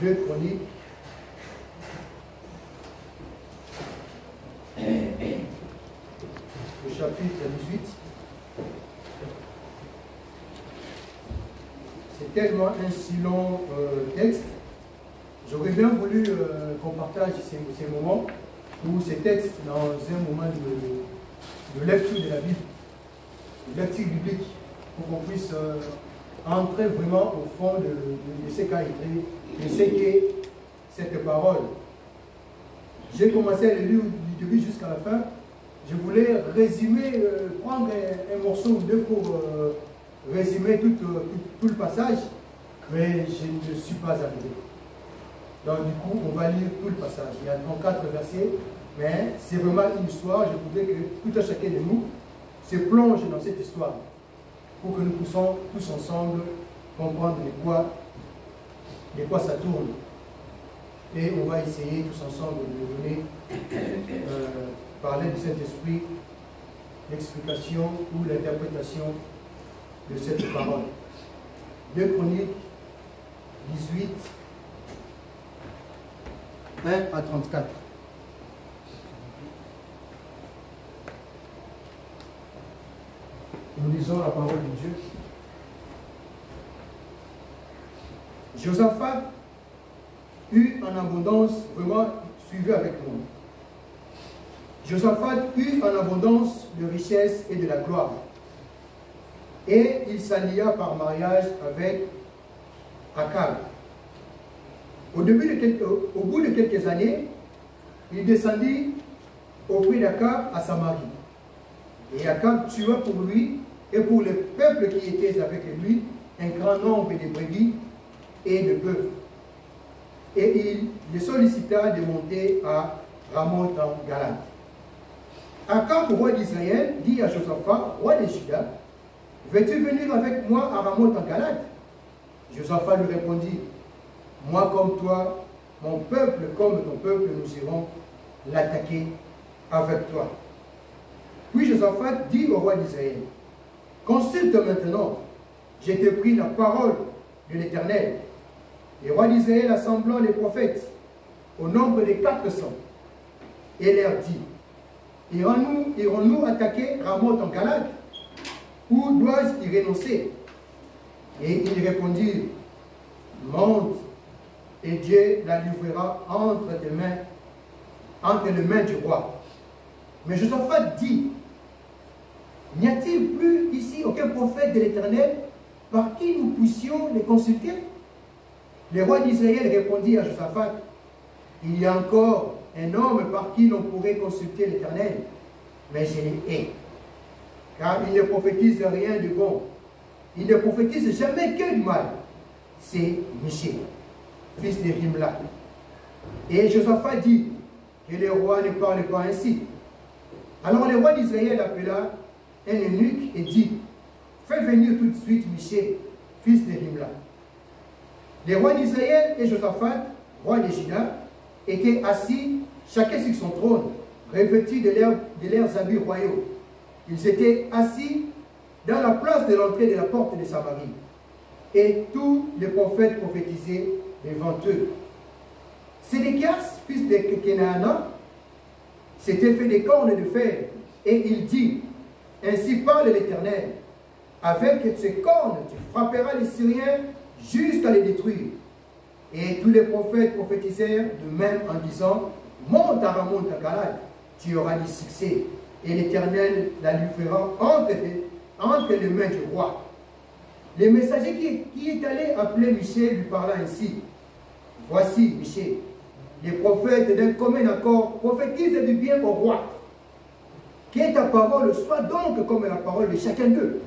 2 Chroniques, le chapitre 18. C'est tellement un si long texte. J'aurais bien voulu qu'on partage ces moments ou ces textes dans un moment de lecture de la Bible, de lecture biblique, pour qu'on puisse entrer vraiment au fond de ce qu'a écrit, de ce qu'est cette parole. J'ai commencé à le lire du début jusqu'à la fin. Je voulais résumer, prendre un morceau ou deux pour résumer tout le passage, mais je ne suis pas arrivé. Donc du coup, on va lire tout le passage. Il y a 34 versets, mais c'est vraiment une histoire. Je voudrais que tout un chacun de nous se plonge dans cette histoire pour que nous puissions tous ensemble comprendre de quoi ça tourne. Et on va essayer tous ensemble de donner, parler du Saint-Esprit, l'explication ou l'interprétation de cette parole. 2 Chroniques 18, 1 à 34. Nous lisons la parole de Dieu. Josaphat eut en abondance, vraiment, suivez avec moi. Josaphat eut en abondance de richesse et de la gloire. Et il s'allia par mariage avec Akab. Au bout de quelques années, il descendit auprès d'Akab à Samarie. Et Akab tua pour lui et pour le peuple qui était avec lui un grand nombre de brebis et de bœufs. Et il le sollicita de monter à Ramoth en Galade. Akab, roi d'Israël, dit à Josaphat, roi de Juda, veux-tu venir avec moi à Ramoth en Galade? Josaphat lui répondit, moi comme toi, mon peuple comme ton peuple, nous irons l'attaquer avec toi. Puis Josaphat dit au roi d'Israël, consulte maintenant, je t'ai pris la parole de l'Éternel. Les rois d'Israël assemblant les prophètes au nombre de 400 et leur dit, irons-nous attaquer Ramoth en Galade ou dois-je y renoncer? Et ils répondirent, monte et Dieu la livrera entre les mains du roi. Mais Josaphat dit, n'y a-t-il plus ici aucun prophète de l'Éternel par qui nous puissions les consulter? Le roi d'Israël répondit à Josaphat, il y a encore un homme par qui l'on pourrait consulter l'Éternel, mais je les hais, car il ne prophétise rien de bon. Il ne prophétise jamais que du mal. C'est Michée, fils de Rimla. Et Josaphat dit que le roi ne parle pas ainsi. Alors le roi d'Israël appela un eunuque et dit, fais venir tout de suite Michée, fils de Rimla. Les rois d'Israël et Josaphat, roi de Juda, étaient assis, chacun sur son trône, revêtus de leurs habits royaux. Ils étaient assis dans la place de l'entrée de la porte de Samarie. Et tous les prophètes prophétisaient devant eux. Sédéchias, fils de Kenaana, s'était fait des cornes de fer, et il dit, ainsi parle l'Éternel, avec ces cornes tu frapperas les Syriens jusqu'à les détruire. Et tous les prophètes prophétisèrent de même en disant, monte à Ramoth en Galade, tu auras du succès, et l'Éternel la livrera entre les mains du roi. Le messager qui est allé appeler Michée lui parla ainsi, voici Michée, les prophètes d'un commun accord prophétisent du bien au roi. Que ta parole soit donc comme la parole de chacun d'eux.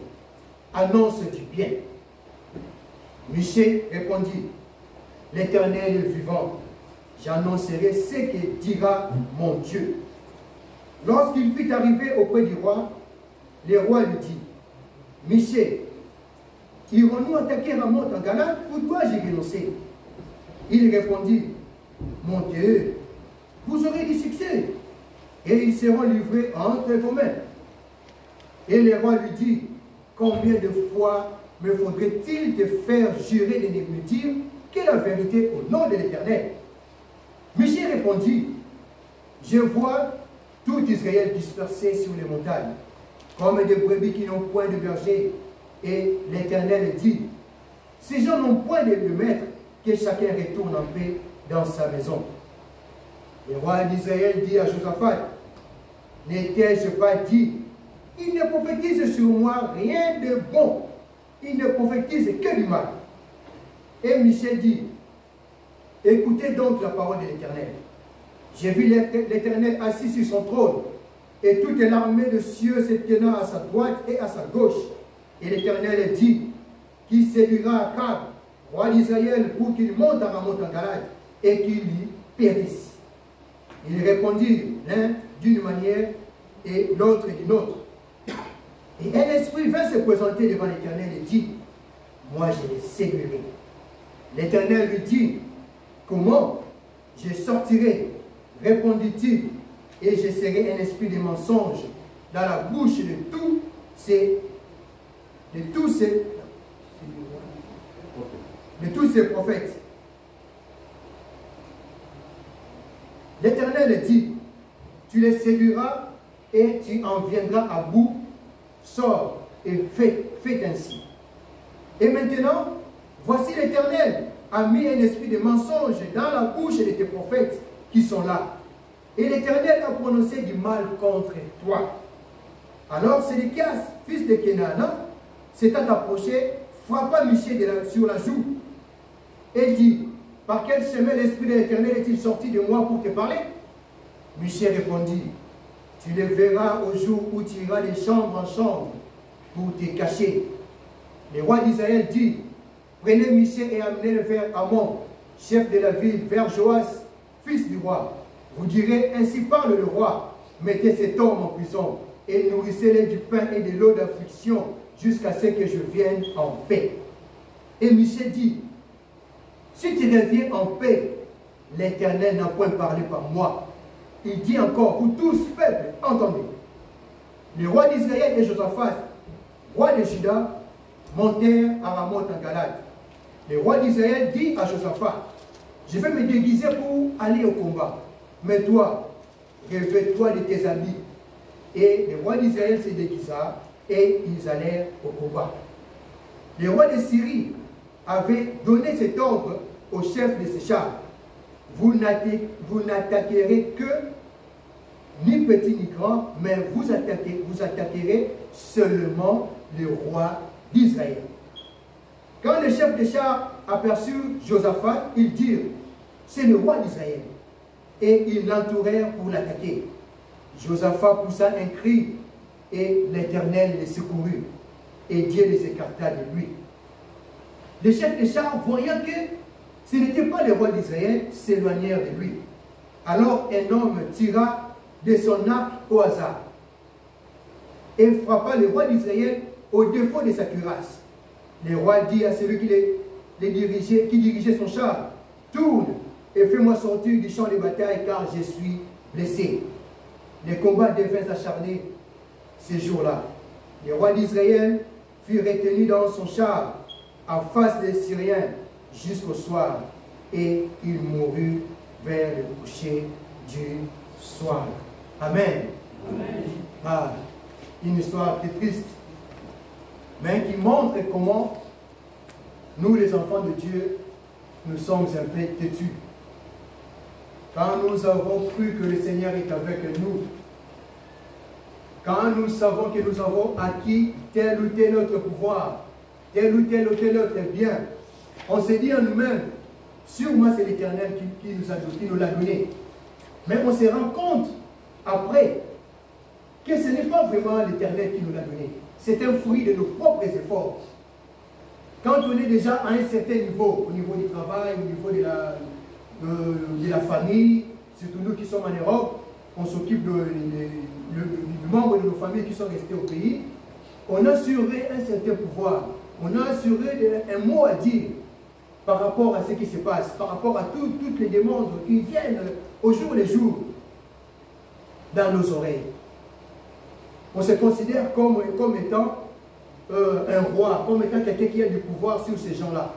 Annonce du bien. Michée répondit, l'Éternel est vivant, j'annoncerai ce que dira mon Dieu. Lorsqu'il fut arrivé auprès du roi, le roi lui dit, Michée, irons-nous attaquer Ramoth en Galade ou dois-je y renoncer? Il répondit, mon Dieu, vous aurez du succès, et ils seront livrés entre vos mains. Et le roi lui dit, combien de fois me faudrait-il te faire jurer de ne me dire qu'est la vérité au nom de l'Éternel? Michée répondit, je vois tout Israël dispersé sur les montagnes, comme des brebis qui n'ont point de berger. Et l'Éternel dit, ces gens n'ont point de maître, que chacun retourne en paix dans sa maison. Le roi d'Israël dit à Josaphat, n'étais-je pas dit, il ne prophétise sur moi rien de bon, il ne prophétise que du mal. Et Michée dit, écoutez donc la parole de l'Éternel. J'ai vu l'Éternel assis sur son trône, et toute l'armée de cieux se tenant à sa droite et à sa gauche. Et l'Éternel dit, qui séduira Akab, roi d'Israël, pour qu'il monte à Ramoth en Galade, et qu'il y périsse. Ils répondirent l'un d'une manière et l'autre d'une autre. Et un esprit vint se présenter devant l'Éternel et dit, moi je les séduirai. L'Éternel lui dit, comment? Je sortirai, répondit-il, et je serai un esprit de mensonge dans la bouche de tous ces prophètes. L'Éternel dit, tu les séduiras et tu en viendras à bout. Sors et fais ainsi. Et maintenant, voici l'Éternel a mis un esprit de mensonge dans la bouche de tes prophètes qui sont là. Et l'Éternel a prononcé du mal contre toi. Alors Sédéchias, fils de Kenaana, s'étant approché, frappa Michée sur la joue et dit, par quel chemin l'Esprit de l'Éternel est-il sorti de moi pour te parler? Michée répondit, tu le verras au jour où tu iras de chambre en chambre pour te cacher. Le roi d'Israël dit, prenez Michée et amenez-le vers Amon, chef de la ville, vers Joas, fils du roi. Vous direz, ainsi parle le roi, mettez cet homme en prison et nourrissez-le du pain et de l'eau d'affliction jusqu'à ce que je vienne en paix. Et Michée dit, si tu reviens en paix, l'Éternel n'a point parlé par moi. Il dit encore, vous tous, peuple, entendez. Le roi d'Israël et Josaphat, roi de Juda, montèrent à Ramoth en Galade. Le roi d'Israël dit à Josaphat, je vais me déguiser pour aller au combat. Mais toi, revêt-toi de tes habits. Et le roi d'Israël se déguisa et ils allèrent au combat. Le roi de Syrie avait donné cet ordre au chef de ses chars. Vous n'attaquerez que ni petit ni grand, mais vous attaquerez seulement le roi d'Israël. Quand les chefs des chars aperçurent Josaphat, ils dirent, c'est le roi d'Israël. Et ils l'entourèrent pour l'attaquer. Josaphat poussa un cri, et l'Éternel les secourut, et Dieu les écarta de lui. Les chefs des chars, voyant que ce n'était pas le roi d'Israël, s'éloignèrent de lui. Alors un homme tira de son arc au hasard et frappa le roi d'Israël au défaut de sa cuirasse. Le roi dit à celui qui dirigeait son char, tourne et fais-moi sortir du champ de bataille car je suis blessé. Le combat devint acharné ces jours-là. Le roi d'Israël fut retenu dans son char en face des Syriens jusqu'au soir et il mourut vers le coucher du soir. Amen. Amen. Ah, une histoire très triste, mais qui montre comment nous, les enfants de Dieu, nous sommes un peu têtus. Quand nous avons cru que le Seigneur est avec nous, quand nous savons que nous avons acquis tel ou tel autre pouvoir, tel ou tel autre bien, on se dit en nous-mêmes, sûrement c'est l'Éternel qui nous l'a donné. Mais on se rend compte après que ce n'est pas vraiment l'Éternel qui nous l'a donné. C'est un fruit de nos propres efforts. Quand on est déjà à un certain niveau, au niveau du travail, au niveau de la famille, surtout nous qui sommes en Europe, on s'occupe du membre de nos familles qui sont restés au pays, on a assuré un certain pouvoir, on a assuré un mot à dire par rapport à ce qui se passe, par rapport à toutes les demandes qui viennent au jour le jour dans nos oreilles. On se considère comme étant un roi, comme étant quelqu'un qui a du pouvoir sur ces gens-là.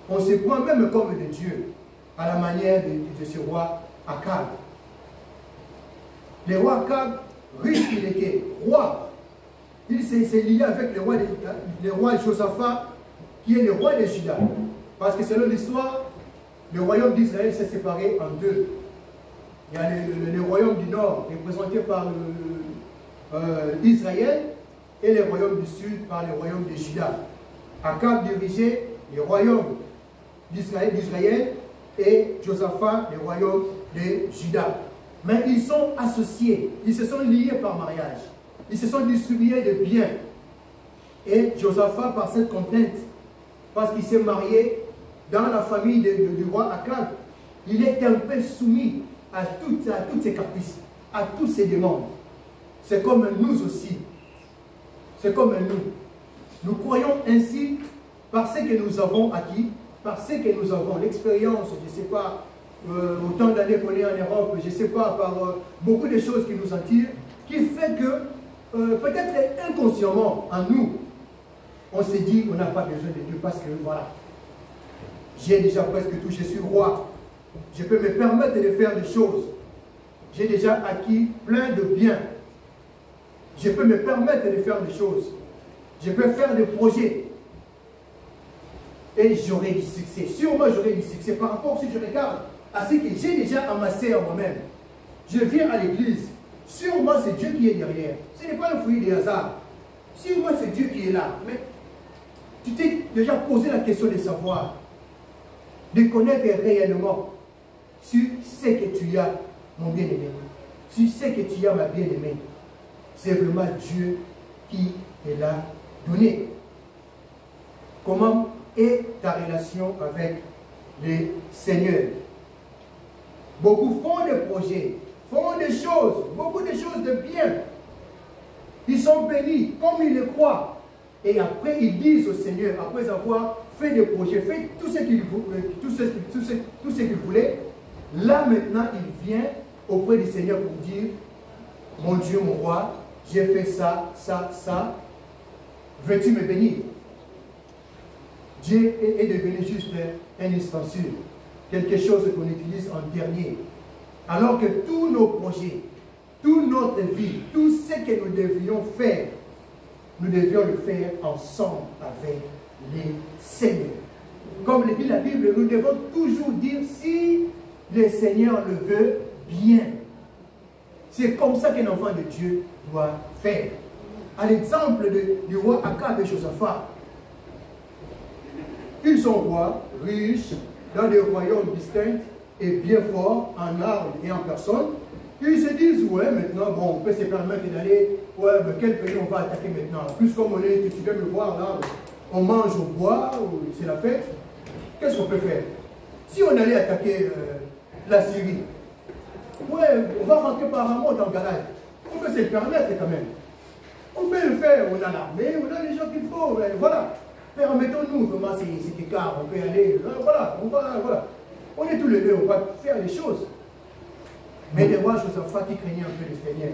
On se croit même comme de Dieu, à la manière de ce roi Akab. Le roi Akab, riche qu'il était, roi, il s'est lié avec le roi Josaphat, qui est le roi de Juda. Parce que selon l'histoire, le royaume d'Israël s'est séparé en deux. Il y a le royaume du nord, représenté par Israël, et le royaume du sud par le royaume de Juda. Akab dirigeait le royaume d'Israël et Josaphat le royaume de Juda. Mais ils sont associés, ils se sont liés par mariage, ils se sont distribués de biens. Et Josaphat, par cette contrainte, parce qu'il s'est marié dans la famille du roi Akab, il est un peu soumis à toutes ses caprices, à tous ses demandes. C'est comme nous aussi. C'est comme nous. Nous croyons ainsi par ce que nous avons acquis, par ce que nous avons, l'expérience, je ne sais pas, autant d'années qu'on est en Europe, je ne sais pas, par beaucoup de choses qui nous attirent, qui fait que peut-être inconsciemment en nous, on s'est dit on n'a pas besoin de Dieu parce que voilà, j'ai déjà presque tout, je suis roi, je peux me permettre de faire des choses, j'ai déjà acquis plein de biens, je peux me permettre de faire des choses, je peux faire des projets. Et j'aurai du succès. Sûrement j'aurai du succès par rapport, si je regarde à ce que j'ai déjà amassé en moi-même. Je viens à l'église. Sûrement c'est Dieu qui est derrière. Ce n'est pas le fruit des hasards. Sûrement c'est Dieu qui est là. Mais tu t'es déjà posé la question de savoir, de connaître réellement sur ce que tu as, mon bien-aimé. Sur ce que tu as, ma bien-aimée. C'est vraiment Dieu qui te l'a donné. Comment est ta relation avec le Seigneur? Beaucoup font des projets, font des choses, beaucoup de choses de bien. Ils sont bénis comme ils le croient. Et après, ils disent au Seigneur, après avoir fait des projets, fait tout ce qu'ils voulaient, là maintenant, il vient auprès du Seigneur pour dire, mon Dieu, mon roi, j'ai fait ça, ça, ça, veux-tu me bénir? Dieu est devenu juste un ustensile, quelque chose qu'on utilise en dernier. Alors que tous nos projets, toute notre vie, tout ce que nous devions faire, nous devions le faire ensemble avec les Seigneurs. Comme le dit la Bible, nous devons toujours dire si le Seigneur le veut bien. C'est comme ça qu'un enfant de Dieu doit faire. À l'exemple du roi Akab et Josaphat, ils sont rois, riches, dans des royaumes distincts et bien forts en armes et en personnes. Ils se disent, ouais, maintenant, bon, on peut se permettre d'aller, ouais, mais quel pays on va attaquer maintenant? Plus comme on est, tu viens me voir là, on mange, on boit, c'est la fête. Qu'est-ce qu'on peut faire? Si on allait attaquer la Syrie, ouais, on va rentrer par un mot en galère. On peut se permettre quand même. On peut le faire, on a l'armée, on a les gens qu'il faut, mais voilà. Permettons-nous vraiment cet écart, on peut aller, voilà, voilà. On est tous les deux, on va faire les choses. Mais les rois Josaphat qui craignaient un peu le Seigneur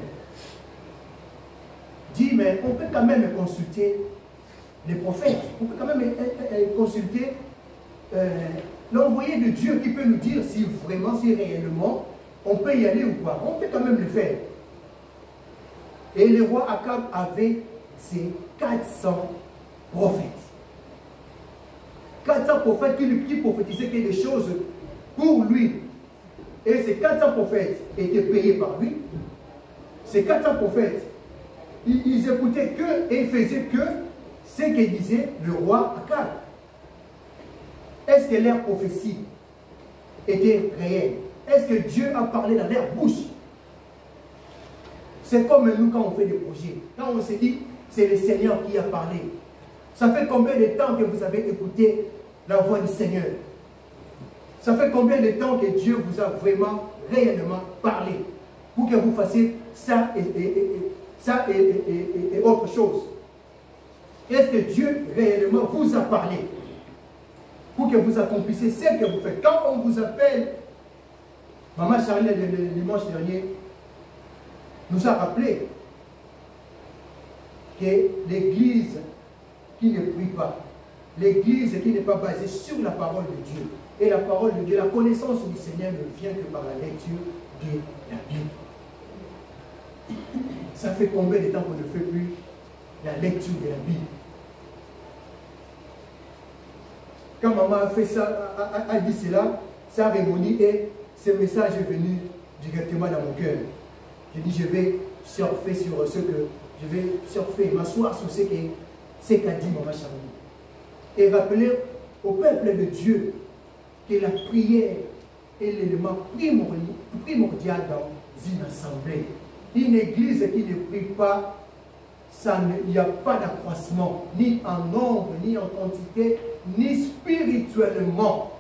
dit, mais on peut quand même consulter les prophètes, on peut quand même consulter l'envoyé de Dieu qui peut nous dire si vraiment, si réellement, on peut y aller ou pas. On peut quand même le faire. Et le roi Akab avait ses 400 prophètes. 400 prophètes qui prophétisaient quelque chose pour lui. Et ces 400 prophètes étaient payés par lui. Ces 400 prophètes, ils écoutaient que et faisaient que ce que disait le roi Akab. Est-ce que leur prophétie était réelle? Est-ce que Dieu a parlé dans leur bouche? C'est comme nous quand on fait des projets. Quand on se dit, c'est le Seigneur qui a parlé. Ça fait combien de temps que vous avez écouté la voix du Seigneur? Ça fait combien de temps que Dieu vous a vraiment, réellement parlé pour que vous fassiez ça et autre chose? Est-ce que Dieu réellement vous a parlé pour que vous accomplissiez ce que vous faites? Quand on vous appelle, Maman Charlie, le dimanche dernier, nous a rappelé que l'Église qui ne prie pas l'église qui n'est pas basée sur la parole de Dieu. Et la parole de Dieu, la connaissance du Seigneur ne vient que par la lecture de la Bible. Ça fait combien de temps qu'on ne fait plus la lecture de la Bible? Quand maman a fait ça, a dit cela, ça a rebondi et ce message est venu directement dans mon cœur. J'ai dit, je vais surfer sur ce que, je vais surfer, m'asseoir sur ce qu'a dit maman Charlie. Et rappeler au peuple de Dieu que la prière est l'élément primordial dans une assemblée. Une église qui ne prie pas, il n'y a pas d'accroissement, ni en nombre, ni en quantité, ni spirituellement.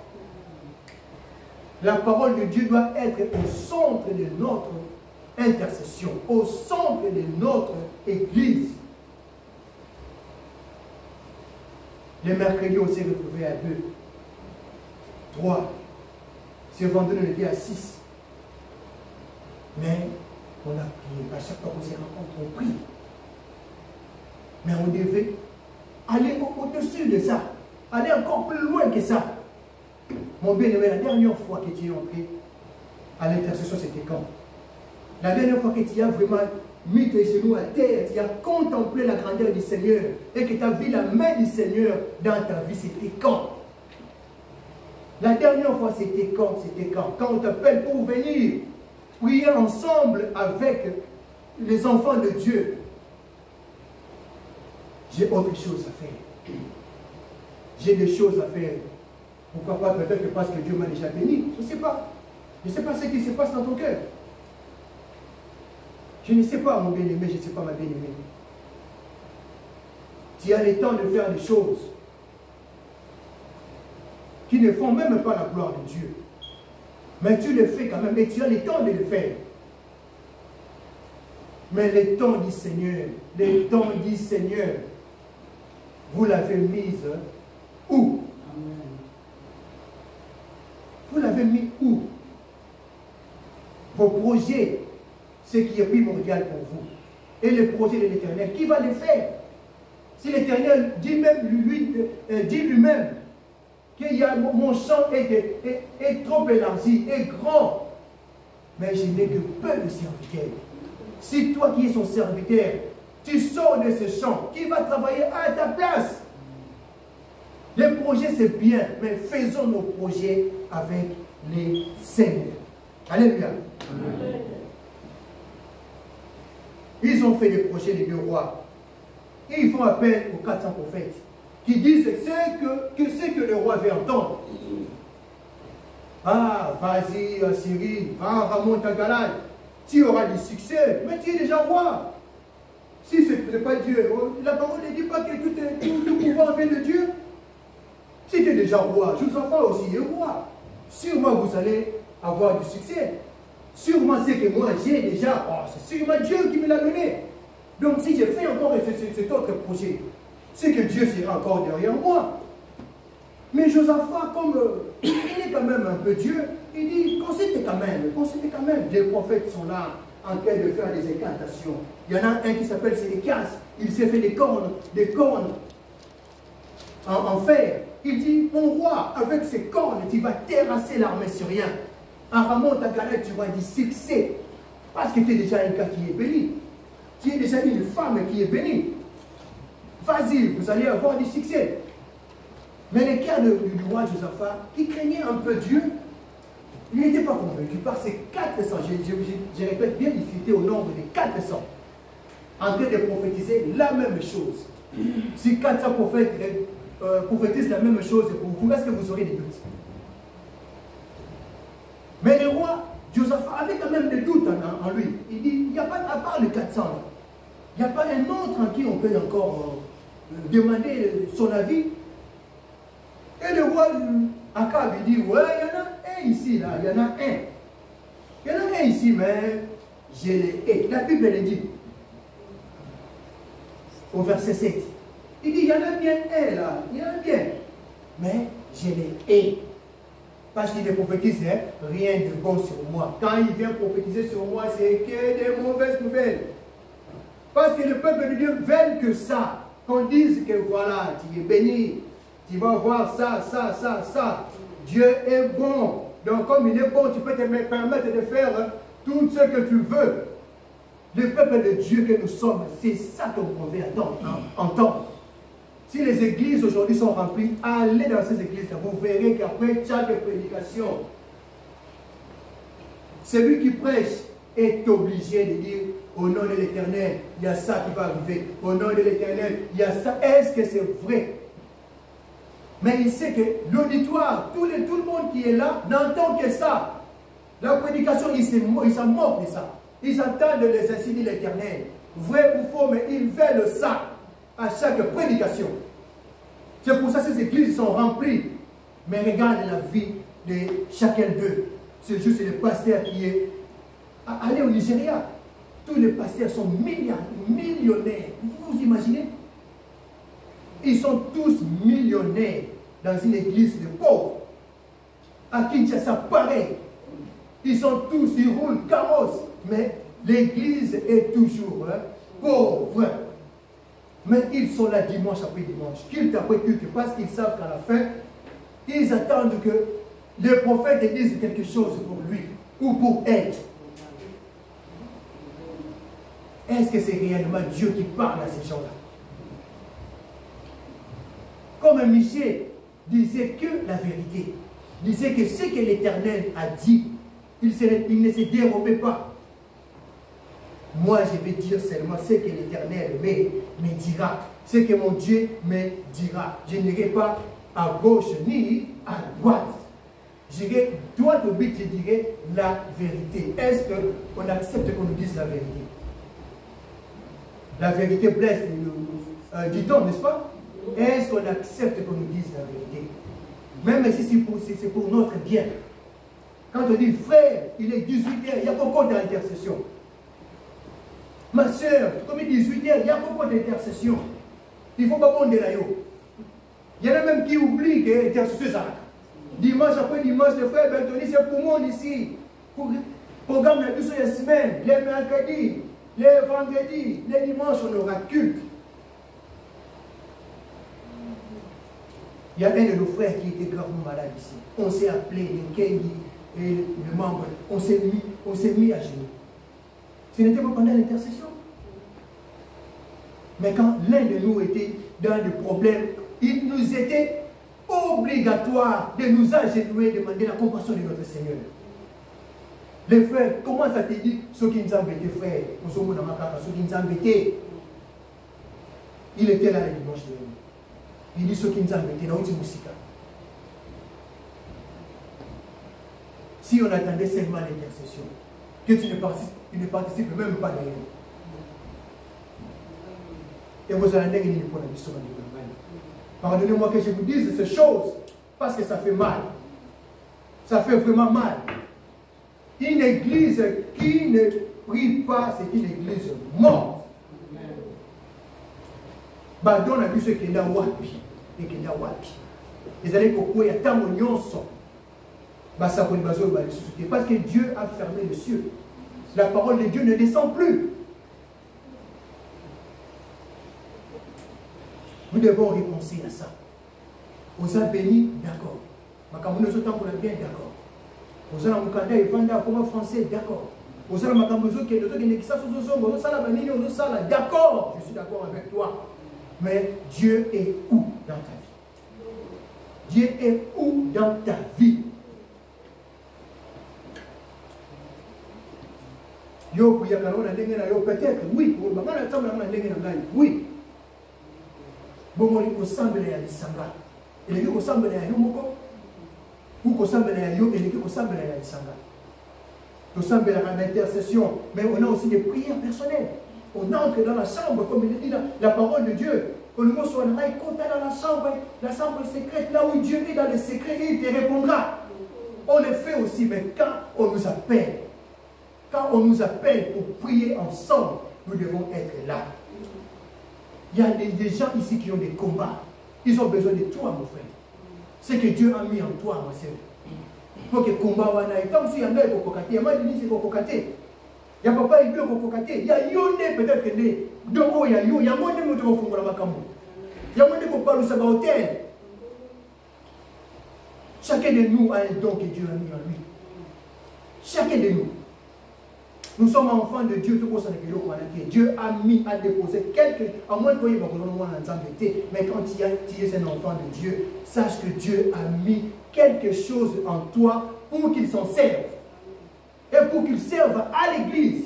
La parole de Dieu doit être au centre de notre intercession, au centre de notre église. Les mercredis, on s'est retrouvés à 2, 3. Ce vendredi, on était à 6. Mais on a prié. À chaque fois qu'on s'est rencontrés, on prie. Mais on devait aller au-dessus de ça. Aller encore plus loin que ça. Mon bien-aimé, la dernière fois que tu es entré à l'intercession, c'était quand? La dernière fois que tu as vraiment mis tes genoux à terre, tu as contemplé la grandeur du Seigneur et que tu as vu la main du Seigneur dans ta vie, c'était quand? La dernière fois, c'était quand? C'était quand? Quand on t'appelle pour venir prier ensemble avec les enfants de Dieu. J'ai autre chose à faire. J'ai des choses à faire. Pourquoi pas? Peut-être que parce que Dieu m'a déjà béni. Je ne sais pas. Je ne sais pas ce qui se passe dans ton cœur. Je ne sais pas, mon bien-aimé, je ne sais pas, ma bien-aimée. Tu as le temps de faire des choses qui ne font même pas la gloire de Dieu. Mais tu le fais quand même, et tu as le temps de le faire. Mais le temps du Seigneur, vous l'avez mise où? Vous l'avez mis où? Vos projets, ce qui est primordial pour vous. Et le projet de l'Éternel, qui va le faire? Si l'Éternel dit lui-même qu'il y a mon champ est trop élargi, est grand, mais je n'ai que peu de serviteurs. Si toi qui es son serviteur, tu sors de ce champ, qui va travailler à ta place? Les projets c'est bien, mais faisons nos projets avec les Seigneurs. Alléluia. Amen. Ils ont fait des projets des deux rois. Et ils font appel aux 400 prophètes qui disent ce que le roi veut entendre. Ah, vas-y, Syrie, va, remonte à Galade. Tu auras du succès, mais tu es déjà roi. Si ce n'est pas Dieu, la parole ne dit pas que tout pouvoir vient de Dieu. Si tu es déjà roi, Josaphat aussi est roi. Sûrement vous allez avoir du succès. Sûrement c'est que moi j'ai déjà, c'est sûrement Dieu qui me l'a donné. Donc si je fais encore cet autre projet, c'est que Dieu sera encore derrière moi. Mais Josaphat, comme il est quand même un peu Dieu, il dit, consultez quand même. Les prophètes sont là en train de faire des incantations. Il y en a un qui s'appelle Sédéchias, il s'est fait des cornes en fer. Il dit, mon roi, avec ces cornes, tu vas terrasser l'armée syrienne. En remontant à Galade, tu auras du succès. Parce que tu es déjà un gars qui est béni. Tu es déjà une femme qui est bénie. Vas-y, vous allez avoir du succès. Mais le cas du roi Josaphat, qui craignait un peu Dieu, il n'était pas convaincu par ces 400. Je répète bien, il citait au nombre de 400. En train de prophétiser la même chose. Si 400 prophètes prophétisent la même chose pour vous, est-ce que vous aurez des doutes? Mais le roi Josaphat avait quand même des doutes en lui. Il dit, il n'y a pas, à part les 400, il n'y a pas un autre en qui on peut encore demander son avis. Et le roi Akab, il dit, ouais, il y en a un ici, là, il y en a un. Il y en a un ici, mais je les hais. La Bible le dit. Au verset 7. Il dit, il y en a bien un là, il y en a bien. Mais je les hais. Parce qu'il ne prophétise rien de bon sur moi. Quand il vient prophétiser sur moi, c'est que des mauvaises nouvelles. Parce que le peuple de Dieu veut que ça. Qu'on dise que voilà, tu es béni. Tu vas voir ça, ça, ça, ça. Dieu est bon. Donc comme il est bon, tu peux te permettre de faire tout ce que tu veux. Le peuple de Dieu que nous sommes, c'est ça qu'on pouvait entendre. Si les églises aujourd'hui sont remplies, allez dans ces églises, vous verrez qu'après chaque prédication, celui qui prêche est obligé de dire au nom de l'Éternel, il y a ça qui va arriver. Au nom de l'Éternel, il y a ça. Est-ce que c'est vrai? Mais il sait que l'auditoire, tout le monde qui est là, n'entend que ça. La prédication, ils s'en moquent de ça. Ils entendent les insignes de l'Éternel. Vrai ou faux, mais ils veulent ça à chaque prédication. C'est pour ça que ces églises sont remplies. Mais regarde la vie de chacun d'eux. C'est juste le pasteur qui est allé au Nigeria. Tous les pasteurs sont millionnaires. Vous imaginez? Ils sont tous millionnaires dans une église de pauvres. À Kinshasa, pareil. Ils sont tous, ils roulent carrosse. Mais l'église est toujours pauvre. Mais ils sont là dimanche après dimanche. Culte après culte. Parce qu'ils savent qu'à la fin, ils attendent que le prophète dise quelque chose pour lui ou pour elle. Est-ce que c'est réellement Dieu qui parle à ces gens-là? Comme Michel disait que la vérité, disait que ce que l'Éternel a dit, il ne se dérobait pas. Moi, je vais dire seulement ce que l'Éternel me dira, ce que mon Dieu me dira. Je n'irai pas à gauche ni à droite. J'irai droit au but, je dirai la vérité. Est-ce qu'on accepte qu'on nous dise la vérité? La vérité blesse, dit-on, n'est-ce pas? Est-ce qu'on accepte qu'on nous dise la vérité? Même si c'est pour notre bien. Quand on dit frère, il est 18h, il y a beaucoup d'intercession. Ma soeur, comme il est 18h, il y a beaucoup d'intercession. Il ne faut pas bonder là-haut. Il y en a même qui oublient que l'intercession, ça. Dimanche après dimanche, le frère Bertoni, c'est pour moi ici. Programme la douce de semaine, les mercredis, les vendredis, les dimanches, on aura culte. Il y a un de nos frères qui était gravement malade ici. On s'est appelé, le Kenny et le membre, on s'est mis à genoux. Ce n'était pas pendant l'intercession. Mais quand l'un de nous était dans des problèmes, il nous était obligatoire de nous agenouiller et demander la compassion de notre Seigneur. Les frères, comment ça te dit? Ceux qui nous embêtaient, frère, ceux qui nous embêtaient. Il était là le dimanche dernier. Il dit ceux qui nous embêtaient, dans une musique. Si on attendait seulement l'intercession, que tu ne participes même pas d'ailleurs. Et vous allez dire pour la mission de l'Allemagne. Pardonnez-moi que je vous dise ces choses, parce que ça fait mal. Ça fait vraiment mal. Une église qui ne prie pas, c'est une église morte. Badon a vu ce qu'il y a wapi. Et qu'il y a wapi. Ils allaient pour quoi il y a tant de nyonso. Parce que Dieu a fermé les cieux. La parole de Dieu ne descend plus. Nous devons repenser à ça. On a béni, d'accord. Makamouno Zotan pour le bien, d'accord. On a Mukanda et Vanda comme français, d'accord. On a Makamouzo qui est notre Guinée-Kissa, d'accord. Je suis d'accord avec toi. Mais Dieu est où dans ta vie? Dieu est où dans ta vie? Peut-être, oui. Oui. Bon, on ressemble à l'Isanga. Et les ressemble à Yomoko. Ou ressemble à Yo et les ressemble à l'Isanga. Nous sommes à l'intercession, mais on a aussi des prières personnelles. On entre dans la chambre, comme il dit la parole de Dieu. On nous soit dans la chambre secrète, là où Dieu est dans le secret, il te répondra. On le fait aussi, mais quand on nous appelle, pour prier ensemble, nous devons être là. Il y a des gens ici qui ont des combats. Ils ont besoin de toi, mon frère. Ce que Dieu a mis en toi, ma soeur. Pour que combat wana comme si y a un kokokate, il y a mal dit kokokate. Il y a papa il doit kokokate. Il y a yonde peut-être que donc il y a yo, il y a monde qui doit faire makambo. Il y a monde qui parle sur hôtel. Chacun de nous a un don que Dieu a mis en lui. Chacun de nous. Nous sommes enfants de Dieu. Dieu a déposé quelque chose. À moins que mais quand tu es un enfant de Dieu, sache que Dieu a mis quelque chose en toi pour qu'il s'en serve. Et pour qu'il serve à l'église.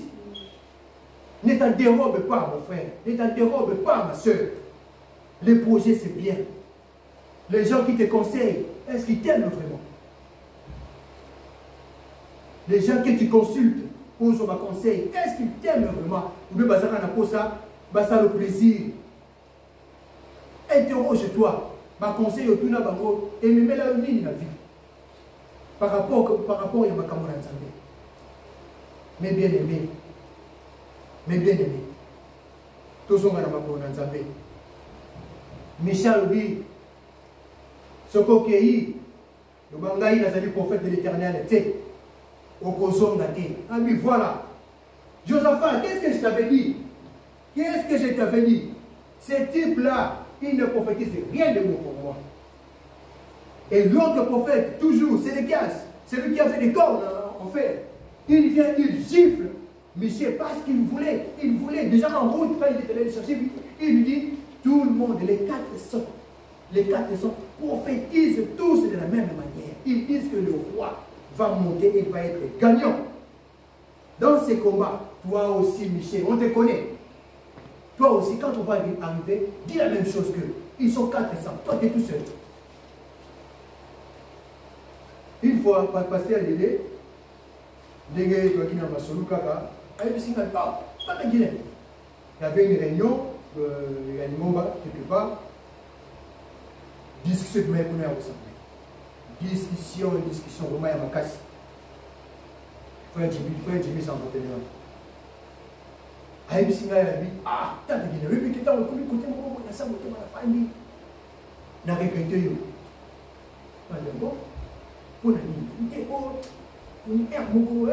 Ne t'en dérobe pas, mon frère. Ne t'en dérobe pas, ma soeur. Les projets, c'est bien. Les gens qui te conseillent, est-ce qu'ils t'aiment vraiment? Les gens que tu consultes pour son conseil, est-ce qu'ils t'aiment vraiment? Ou bien, ça le plaisir. Interroge-toi. Ma conseil au tout n'a pas et me met la ligne dans la vie. Par rapport à ma camarade. Mais bien aimé. Mais bien aimé. Tous sont dans ma camarade. Michel, oui. Ce qu'on a eu, le Bangaï a le prophète de l'éternel. Ah oui, voilà. Josaphat, qu'est-ce que je t'avais dit? Qu'est-ce que je t'avais dit? Ce type-là, il ne prophétise rien de bon pour moi. Et l'autre prophète, toujours, c'est Sédéchias, celui qui a fait des cornes en fer. Il vient, il gifle Michel parce qu'il voulait. Il voulait, déjà en route, quand il était allé le chercher, il lui dit, tout le monde, les 400 prophétisent tous de la même manière. Ils disent que le roi va monter et il va être gagnant. Dans ces combats, toi aussi, Michel, on te connaît. Toi aussi, quand on va arriver, dis la même chose qu'eux. Ils sont 400. Toi, tu es tout seul. Une fois, pasteur Lélé, il y avait une réunion, il y a une momba quelque part, discussion de mes discussion, vraiment, il y a ma casse. Frère Jimmy s'en va tenir. Ah, il t'as dit, oui, tu t'as reconnu côté mon il a ça, côté ma famille. N'a regretté, yo. Bon, pour la nuit, il était bon. On est un mot,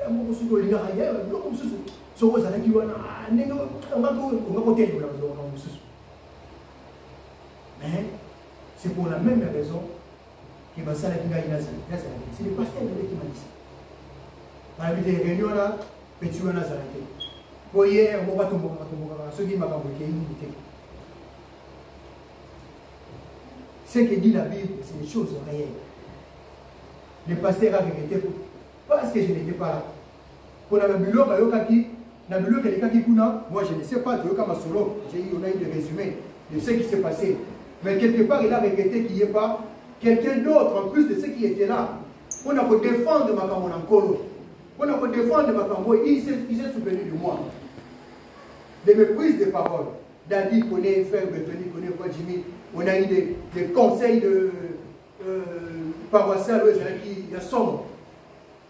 un mot sur le lien ailleurs, non, comme ça, sur vos années qui vont à Négo, on va côté, mais c'est pour la même raison qu'il va s'arrêter à c'est le pasteur qui m'a dit ça. Dans la réunion là, petit on a s'arrêté. Pour hier, on va tomber, ceux qui m'ont envoyé une unité. Ce que dit la Bible, c'est des choses réelles. Le pasteur a regretté parce que je n'étais pas là. Pour la Bible, moi je ne sais pas, on a eu des résumés de ce qui s'est passé. Mais quelque part, il a regretté qu'il n'y ait pas quelqu'un d'autre en plus de ceux qui étaient là. On a pu défendre ma camarade en colo. On a pu défendre ma camarade. Il s'est souvenu de moi. De mes prises de parole. Dadi connaît, frère Bethany connaît, frère Jimmy. On a eu des conseils de paroissiens qui y sombre.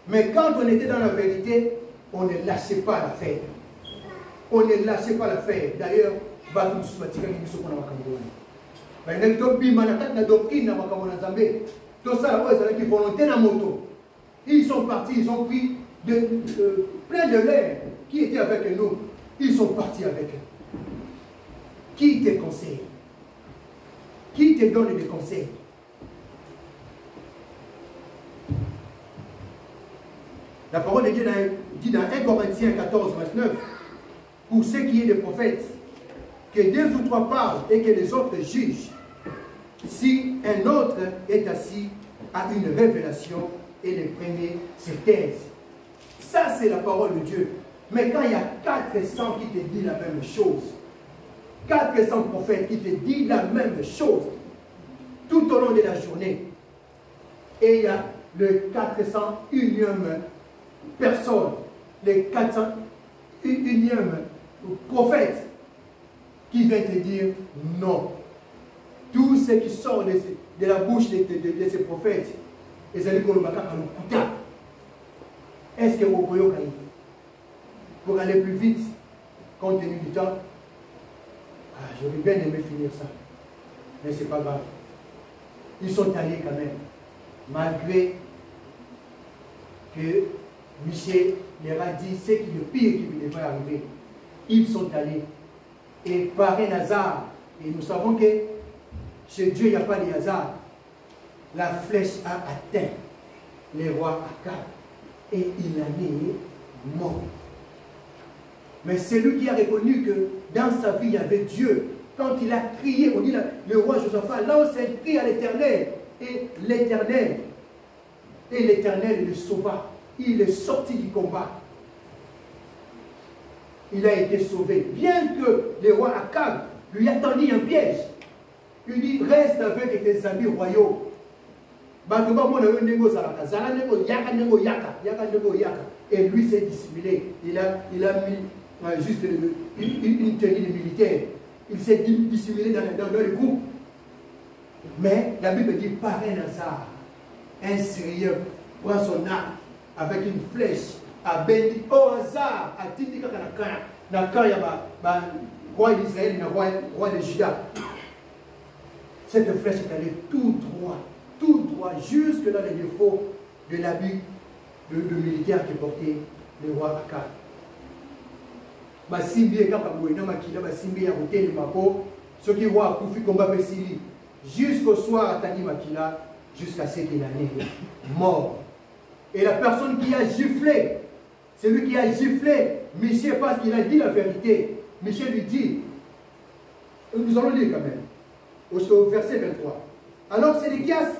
Mais quand on était dans la vérité, on ne lâchait pas l'affaire. On ne lâchait pas l'affaire. D'ailleurs, Batou Soumatika qui nous sommes ils sont partis, ils ont pris plein de l'air qui étaient avec nous. Ils sont partis avec eux. Qui te conseille? Qui te donne des conseils? La parole de Dieu dit dans 1 Corinthiens 14, 29, pour ce qui est des prophètes, que 2 ou 3 parlent et que les autres jugent. Si un autre est assis à une révélation et le premier se taise. Ça, c'est la parole de Dieu. Mais quand il y a 400 qui te disent la même chose, 400 prophètes qui te disent la même chose, tout au long de la journée, et il y a le 401e personne, le 401e prophète, qui vient te dire non. Tout ce qui sort de la bouche de ces prophètes, est-ce que vous pouvez pour aller plus vite, compte tenu du temps? J'aurais bien aimé finir ça, mais ce n'est pas grave. Ils sont allés quand même, malgré que Michel leur a dit ce qui est le pire qui lui devrait arriver. Ils sont allés. Et par un hasard, et nous savons que chez Dieu, il n'y a pas de hasard. la flèche a atteint le roi Akab et il en est mort. Mais c'est lui qui a reconnu que dans sa vie, il y avait Dieu. Quand il a crié, on dit le roi Josaphat lance un cri à l'Éternel. Et l'Éternel le sauva. Il est sorti du combat. Il a été sauvé. Bien que le roi Akab lui attendit un piège. Il dit, reste avec tes amis royaux. Et lui s'est dissimulé. Il a mis juste une tenue de militaire. Il s'est dissimulé dans le groupe. Mais la Bible dit, par un hasard, un Syrien prend son arme avec une flèche, a béni au hasard, a dit qu'il y a roi d'Israël et roi de Juda. Cette flèche est allée tout droit, jusque dans les défauts de l'habit de militaire qui portait le roi Akab. Ceux qui voient Koufi combat Pessili jusqu'au soir à Tani Makila, jusqu'à ce qu'il en est mort. Et la personne qui a giflé, celui qui a giflé Michel parce qu'il a dit la vérité. Michel lui dit, nous allons lire quand même, au verset 23. Alors Sédéchias,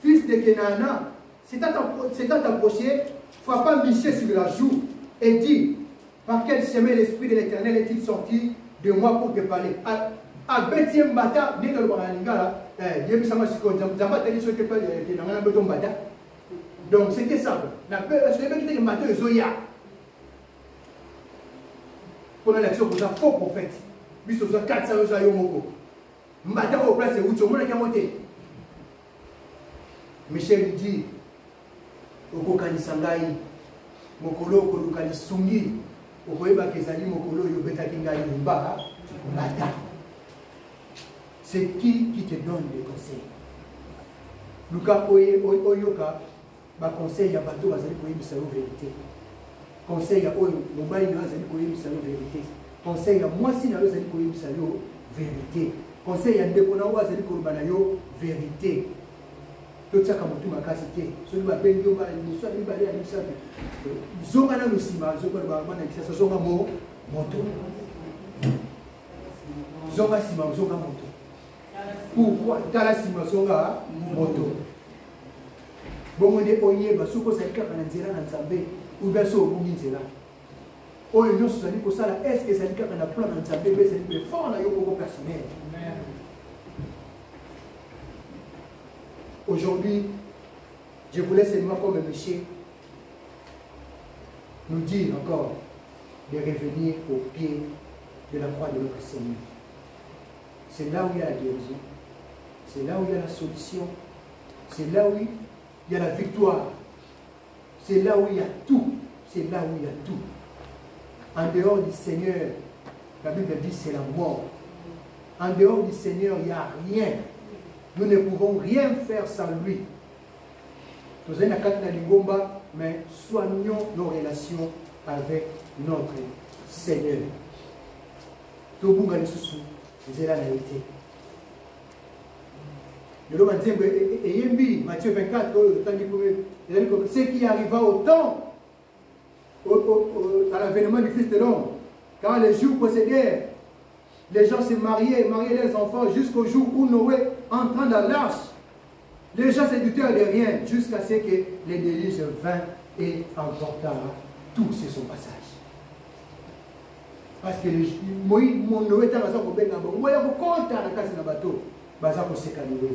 fils de Kenaana, s'étant approché, frappa Michel sur la joue et dit, par quel chemin l'Esprit de l'Éternel est-il sorti de moi pour te parler? À Bethiem Bata, donc c'était ça. Pendant l'action, vous avez faux prophète. Vous avez 400 euros. Mbata au place, vous avez monté. Michel lui dit, Okokani Sangai, Mokolo, Kolukani Sungi, Okoeba Kezali, Mokolo, Yobeta Kingai, Mbata. C'est qui te donne des conseils? Luka Oyoka, ma conseil à bateau, Azali Koye Misalo vérité. Conseil à Oyo, Mobile Azali Koye Misalo vérité. Conseil à moi si Azali Koye Misalo vérité. Conseil à Ndekonawa Azali Korubanayo vérité. Tout ça comme tout ma casité. Celui qui a béni au mal, il soit libéré à l'issue. Zongana le Sima, Zongana le Zonga Moto. Zonga Sima, Zonga Moto. Pourquoi Tala Sima Zonga Moto? Bon, on est oye, basuko salika kananzira na nzambe, ou bien so okunginzira. Oyo nyoso sali ko sala, est-ce que salika kana plan na nzambe, mais c'est le fort na yoko personnel. Aujourd'hui, je voulais seulement comme monsieur nous dire encore de revenir au pied de la croix de notre Seigneur. C'est là où il y a la guérison, c'est là où il y a la solution, c'est là où il y a la victoire, c'est là où il y a tout, c'est là où il y a tout. En dehors du Seigneur, la Bible dit c'est la mort. En dehors du Seigneur, il n'y a rien. Nous ne pouvons rien faire sans lui. Nous avons la Lingomba, mais soignons nos relations avec notre Seigneur. Tout le monde c'est la vérité. Matthieu 24, ce qui arriva au temps, à l'avènement du Christ de l'homme, quand les jours procédèrent, les gens se mariaient leurs enfants jusqu'au jour où Noé entra dans l'arche. Les gens séducteurs de rien, jusqu'à ce que les déluges vinrent et emportèrent tout sur son passage. Parce que mon Noé était dans un problème, il y a beaucoup de bateau, baza ko seka Noé.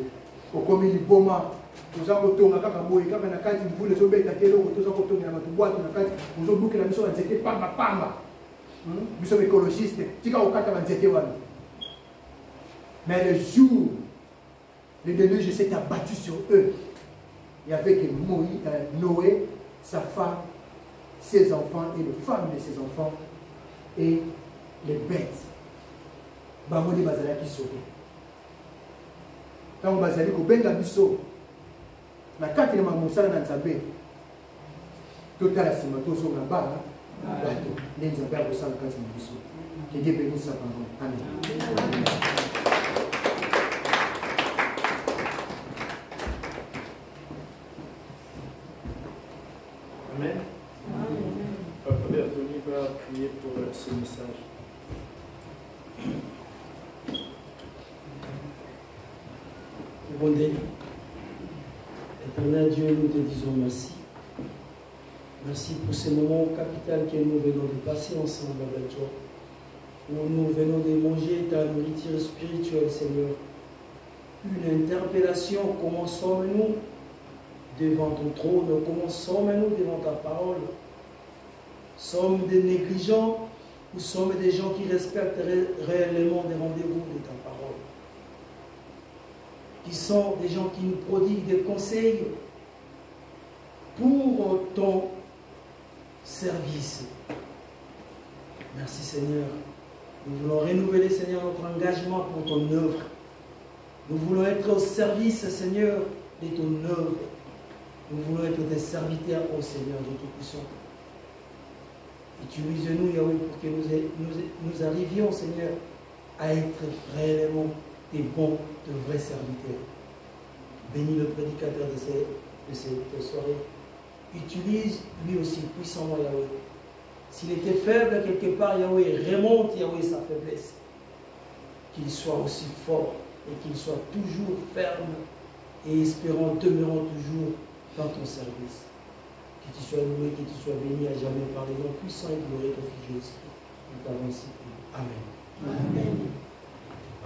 Okomi liboma, toza ko tonga kaka boye kaka na kati mvule zo beta telo toza ko tonga na bato boato na kati, ozo buki na biso ba nzete pamba. Biso écologiste, tika okata ba nzete wana. Mais le jour le déluge s'est abattu sur eux. Il y avait que Noé, sa femme, ses enfants et les femmes de ses enfants et les bêtes. Bamoni bazala qui sauvé. Quand bazali ko benga biso na kati na mamosala na nzambe. Totala sima tozo na ba bato nzambe ya kosala kati na biso. Que Dieu bénisse sa parole. Amen. Amen. Papa Bertoni va prier pour ce message. Bon Dieu, éternel Dieu, nous te disons merci. Merci pour ce moment capital que nous venons de passer ensemble avec toi. Où nous venons de manger ta nourriture spirituelle, Seigneur. Une interpellation, comment sommes-nous devant ton trône? Comment sommes-nous devant ta parole? Sommes des négligents ou sommes des gens qui respectent réellement des rendez-vous de ta parole? Qui sont des gens qui nous prodiguent des conseils pour ton service. Merci Seigneur. Nous voulons renouveler, Seigneur, notre engagement pour ton œuvre. Nous voulons être au service, Seigneur, de ton œuvre. Nous voulons être des serviteurs au Seigneur de Tout-Puissant. Utilise-nous, Yahweh, pour que nous arrivions, Seigneur, à être réellement des bons, de vrais serviteurs. Bénis le prédicateur de cette soirée. Utilise lui aussi puissamment, Yahweh. S'il était faible quelque part, Yahweh, remonte, Yahweh, sa faiblesse. Qu'il soit aussi fort et qu'il soit toujours ferme et espérant, demeurant toujours dans ton service. Que tu sois loué, que tu sois béni à jamais par les noms puissants et glorieux de ton Fils Jésus. Nous t'avons ainsi prié. Amen. Amen.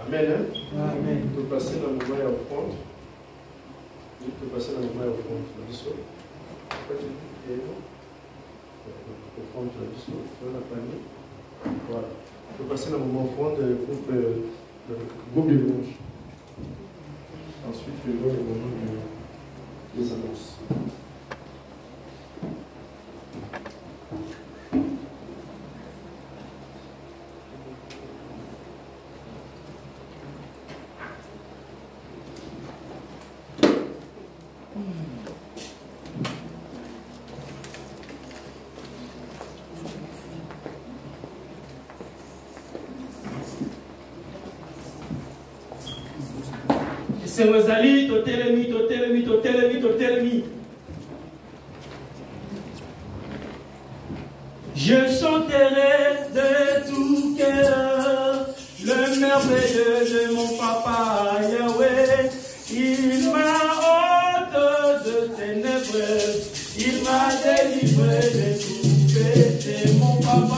Amen. Hein? Amen. Tu peux passer dans le moyen offrande. Tu peux passer dans le moyen offrande. Tu l'as dit ça? Offrande, tu l'as dit ça? Tu l'as famille. Voilà. Tu peux passer dans le moment offrande groupe de louange. Ensuite, tu vas le moment des annonces. Rosalie, totelemi. Je chanterai de tout cœur le merveilleux de mon papa Yahweh. Il m'a ôté de ténèbres, il m'a délivré de tout péché, mon papa.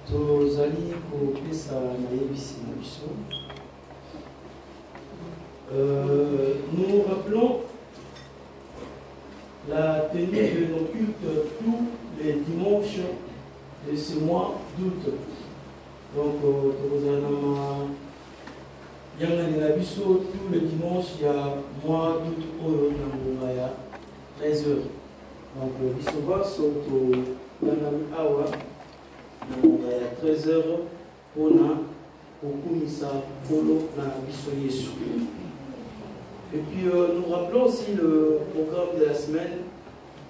tozali kopesa nayebisi na biso. Nous rappelons la tenue de nos cultes tous les dimanches de ce mois d'août. Donc, il y a tous les dimanches, il y a mois d'août au 13h. Donc, Bisoba sont au Awa, il y a 13h pour Okumisa Polo na Biso Yesu. Et puis nous rappelons aussi le programme de la semaine,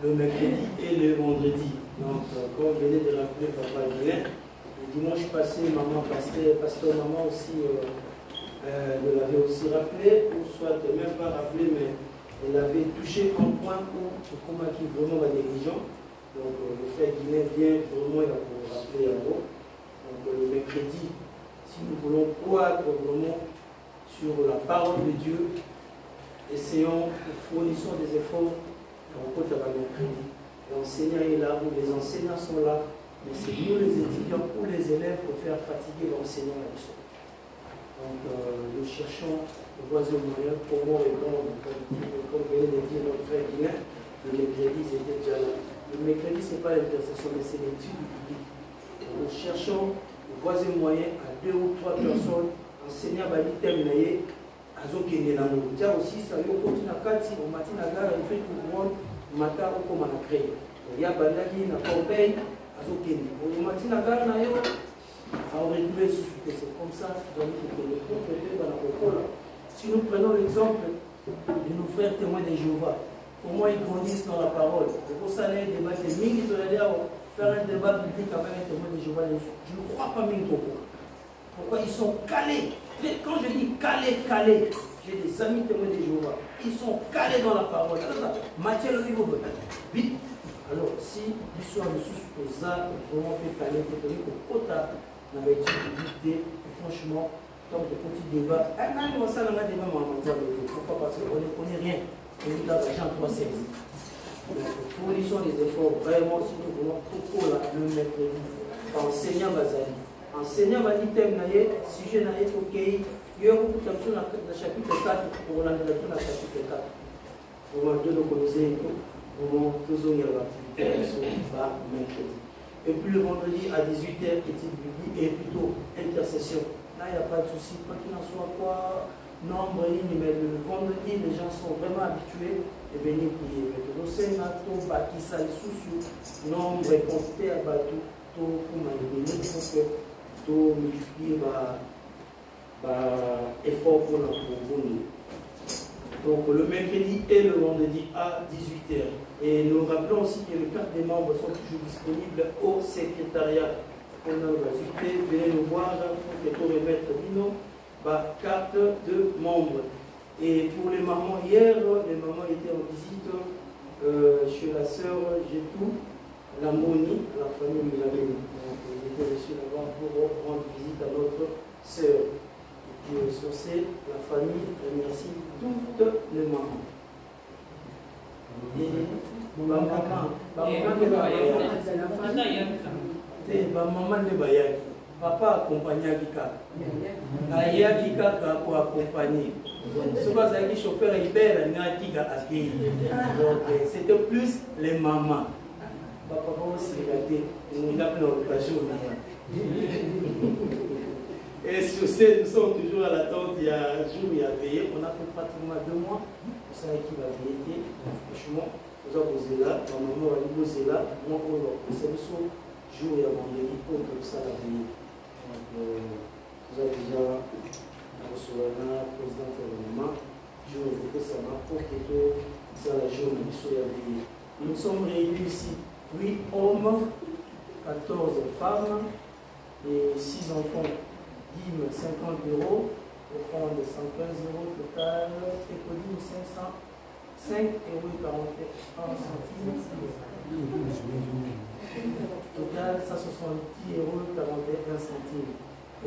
le mercredi et le vendredi. Donc, comme venait de rappeler Papa Julien, le dimanche passé, maman pasteur maman aussi nous l'avait aussi rappelé, ou soit même pas rappelé, mais elle avait touché un point où comment qui vraiment va dirigeant. Donc le frère Guinet vient vraiment pour rappeler à vous. Donc le mercredi, si nous voulons croître vraiment sur la parole de Dieu, essayons, fournissons des efforts en côté à la mercredi. L'enseignant est là, ou les enseignants sont là, mais c'est nous les étudiants ou les élèves pour faire fatiguer l'enseignant à l'histoire. Donc nous cherchons le voisin moyen pour moi répondre, comme vient de dire notre frère Guinet, le mercredi c'était déjà là. Le mercredi ce n'est pas l'intercession, mais c'est l'étude biblique. Nous cherchons le voisin moyen à 2 ou 3 personnes, enseignants à l'ITEM, azokende na moja aussi ça yo continue na kati au matin na gare il fait tout le monde matin au comme na créer il y a bandaki na Corbeil azokende au matin na gare na yo à retrouver c'est comme ça nous allons le compléter dans la école. Si nous prenons l'exemple de nos frères témoins de Jéhovah, comment ils grandissent dans la parole, pour ça les débats de Mingi de faire un débat public avec un témoin de Jéhovah, je ne crois pas Mingi. Pourquoi ils sont calés? Quand je dis calés, j'ai des amis témoins de Jéhovah. Ils sont calés dans la parole. Matière le niveau vite. Alors, si l'histoire de sous vraiment fait caler, pour donner au quota, dans l'étude, franchement, tant de petits débats. Pourquoi? Parce qu'on ne connaît rien. On est dans Jean 3,16. Fournissons des efforts vraiment si nous voulons pour le mercredi. Enseignant Bazali. Enseignant va dire thème naïe, sujet naïe, ok, il y a beaucoup de choses dans le chapitre 4 pour l'annulation dans le chapitre 4. Pour Dieu nous connaissez pour toujours y avoir l'activité par mercredi. Et puis le vendredi à 18h, étude biblique et plutôt intercession. Là, il n'y a pas de souci, quoi qu'il en soit, quoi, nombre, mais le vendredi, les gens sont vraiment habitués de venir prier. Mais le Sénat, tout, qui s'est sous nombre, quantité à bateau, tout, pour m'aider, tout multiplier effort pour la profonde. Donc le mercredi et le vendredi à 18h. Et nous rappelons aussi que les cartes des membres sont toujours disponibles au secrétariat. On a visité, venez nous voir pour remettre Dino, carte de membres. Et pour les mamans, hier, les mamans étaient en visite chez la sœur Gétou, la Moni, la famille Milameni. Donc ils étaient reçus là-bas pour rendre visite à notre sœur. Et puis sur ce, la famille remercie toutes les mamans. Maman ne bayaki, papa accompagné Kika. Ayaki Kaka pour accompagner. Ce que c'est qui chauffeur Iber n'a Kika accueilli. Donc c'était plus les mamans. Papa aussi regardé, nous avons l'occasion. Et sur ce, nous sommes toujours à l'attente. Il y a un jour, il y a veillé. On a fait pratiquement 2 mois. Vous savez qui va veiller. Franchement, nous avons posé là. Normalement, on va poser là. Moi, c'est le jour, il y a vendredi pour comme ça la veille. Donc, vous avez déjà reçu la présidente de l'État. Je vous dis que ça m'a pour que ça la journée soit veillée. Nous sommes réunis ici. 8 hommes, 14 femmes et 6 enfants. Dîme 50 €, offrande 115 €, total, économie 505,41 €. Total 170,41 €.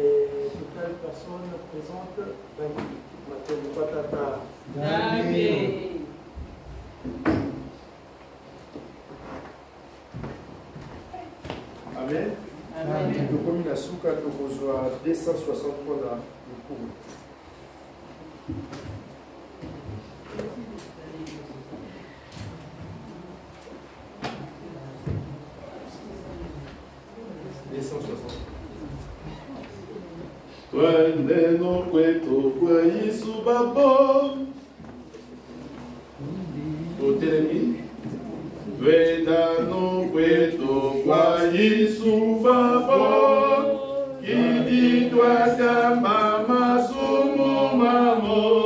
Et total personnes présentes 28. Amen. Amen. Comme il a souka, tu reçois 263 dans le cours. Twende no kwetu kwa Yesu babo Totelemi Twenda no kwetu kwa Yesu babo Kidi twata mama sumu mamo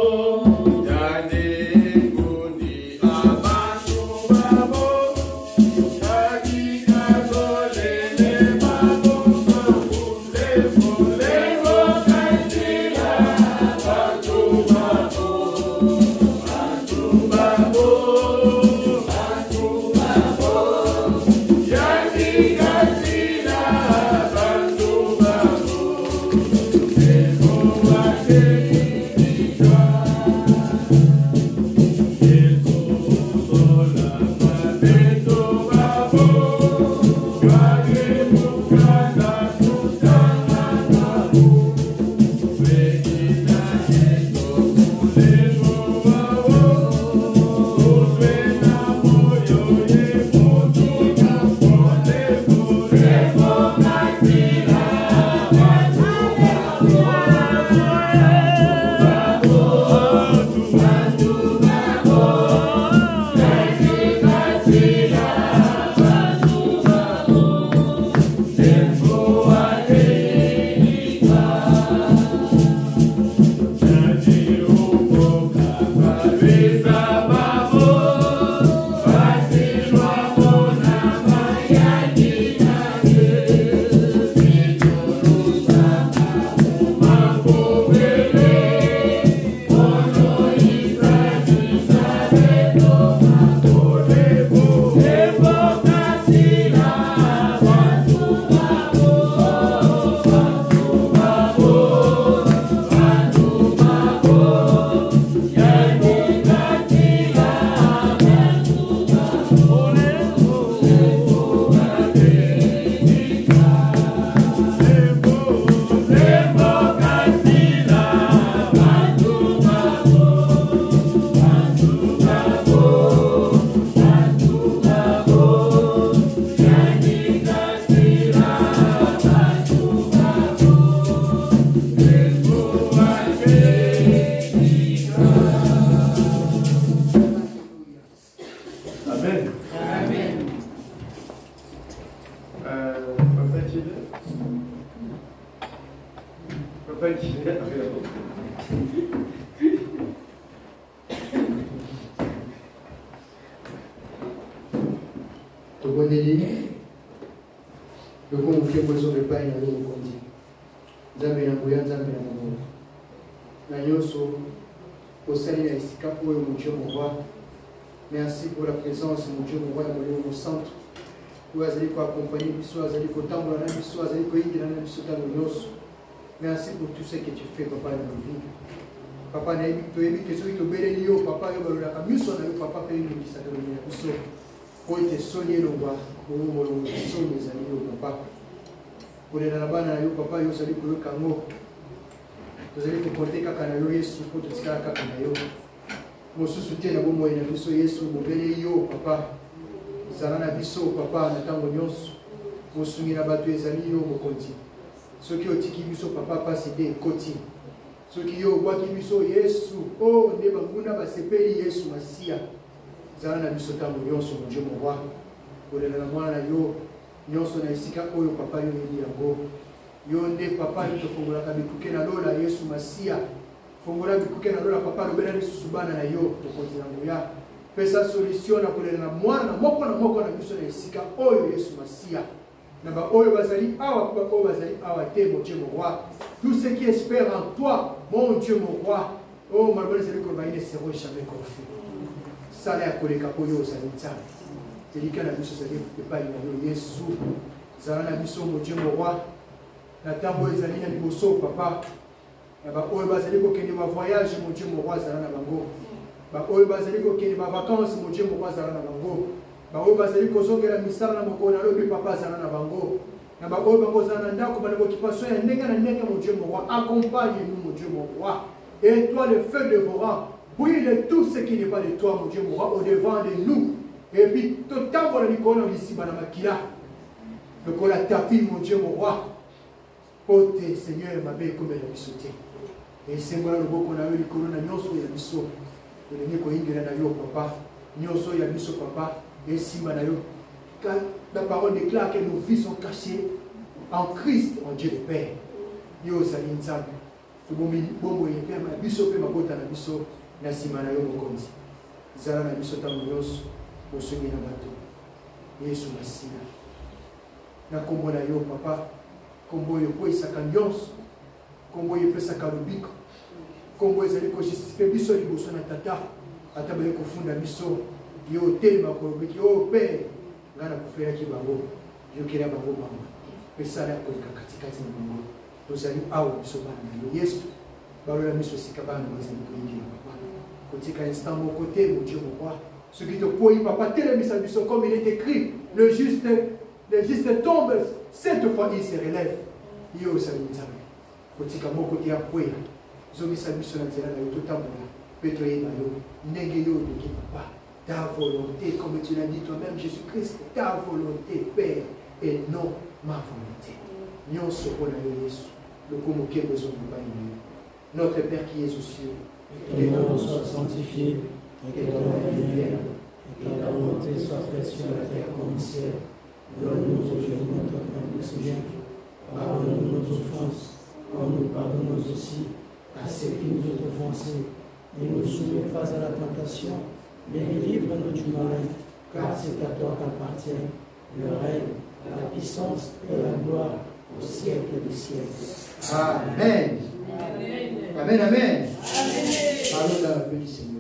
Merci pour la présence, mon Dieu, mon roi, mon centre. Merci pour accompagner, merci pour tout ce que tu fais, papa, dans nos vies. Papa, tu es que celui qui est papa, papa, pour te soigner le roi, pour soigner les amis, papa. Pour les nabana, papa, yo sali pour le kango. Vous allez te porter kakana Yesu pour te tirer kakana yo. Mon soutien na bomo ina biso Yesu mobele yo papa. Zala na biso papa na tango nyonso. Mosungi na bato ezali yo mokonzi. Soki otiki biso papa pasi de koti. Soki yo bwaki biso Yesu oh nde banguna basepeli Yesu Masia. Zala na biso tango nyonso mon Dieu mon roi. Kolela na mwana yo nyonso na esika oyo papa yo yeli yango. Yo nde papa yo tofongola bikuke na lola Yesu Masia. Fongola bikuke na lola papa lobela lisusu bana na yo tokonzi yango ya. Pesa solution na kolela na mwana moko na biso na esika oyo Yesu Masia. Na ba oyo bazali awa ba oyo bazali awa te mon Dieu mon roi. Tous ceux qui espèrent en toi mon Dieu mon roi. Oh malgré celui qu'on va y laisser jamais confié. Sala ya koleka koyo ozali nzambe. Telika na biso zali epai na yo Yesu. Zala na biso mon Dieu mon roi. Na tambo ezali na liboso papa. Na ba oyo bazali kokende ma voyage mon Dieu mon roi zala na bango. baoyo bazali kokende bavacances mon Dieu moko azala na bango baoyo bazali kozongela misala na moko nalobi papa azala na bango na baoyo bango ozala na ndako bana occupation ya ndenge na ndenge mon Dieu mon roi accompagne-nous mon Dieu mon roi et toi le feu dévorant brûle tout ce qui n'est pas de toi mon Dieu mon roi au devant de nous et puis totambola likolo lisiba na makila lokola tapis mon Dieu mon roi pote Seigneur mabe comme la bisoté et sembola loboko na yo likolo na nyonso ya biso olingi koyingela na yo papa nyonso ya biso papa et simba na yo car la parole déclare que nos vies sont cachées en Christ en Dieu le Père yo sali nzambe tobombi bombo yepe ma biso pe mabota na biso na sima na yo mokonzi zala na biso tango nyonso osongi na bato Yesu masina na kombo na yo papa kombo yo koisaka nyonso kombo yo pesaka lobiko kombo ezali kojustifie biso liboso na tata ata bali kofunda biso yo telema kolobiki o père ngana kufeyaki bango yokela bango mama pesala koleka katikati na bango tozali awa biso bana na yo Yesu balola miso sika bana bazali koyingira papa kotika instant moko te mon Dieu mon roi ce qui te poyi papa telemisa biso comme il est écrit le juste tombe 7 fois il se relève yo sali nzambe kotika moko te apoya zongisa biso na nzela na yo totambola mpe toyeba yo ndenge yo olingi papa ta volonté comme tu l'as dit toi-même Jésus-Christ ta volonté Père et non ma volonté nyonso mpona yo Yesu lokomo okembo ezongobai na yo notre Père qui es aux cieux que ton nom soit sanctifié et que ton règne vienne et que ta volonté soit faite sur la terre comme au ciel. Donne-nous aujourd'hui notre pain quotidien. Pardonne-nous nos offenses comme nous pardonnons aussi à ceux qui nous ont offensés. Ne nous soumets pas à la tentation, mais délivre-nous du malin, car c'est à toi qu'appartient le règne, la puissance et la gloire au siècle des siècles. Amen. Amen, amen. Parlons de la paix du Seigneur.